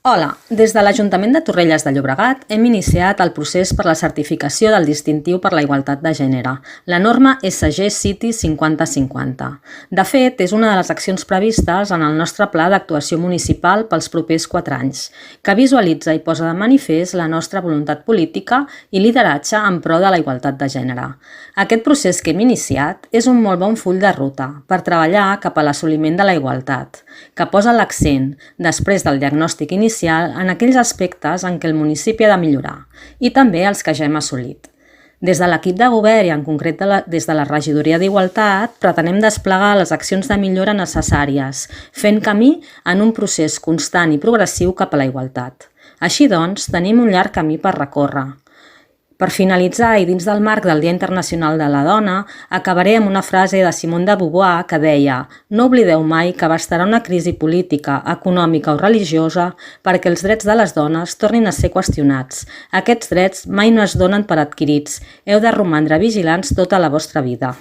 Hola, des de l'Ajuntament de Torrelles de Llobregat hem iniciat el procés per la certificació del distintiu per la igualtat de gènere, la norma SG City 5050. De fet, és una de les accions previstes en el nostre pla d'actuació municipal pels propers 4 anys, que visualitza i posa de manifest la nostra voluntat política i lideratge en pro de la igualtat de gènere. Aquest procés que hem iniciat és un molt bon full de ruta per treballar cap a l'assoliment de la igualtat, que posa l'accent, després del diagnòstic inicial, en aquells aspectes en què el municipi ha de millorar i també els que ja hem assolit. Des de l'equip de govern i en concret des de la Regidoria d'Igualtat pretenem desplegar les accions de millora necessàries, fent camí en un procés constant i progressiu cap a la igualtat. Així doncs, tenim un llarg camí per recórrer. Per finalitzar, i dins del marc del Dia Internacional de la Dona, acabaré amb una frase de Simone de Beauvoir que deia: «No oblideu mai que bastarà una crisi política, econòmica o religiosa perquè els drets de les dones tornin a ser qüestionats. Aquests drets mai no es donen per adquirits. Heu de romandre vigilants tota la vostra vida».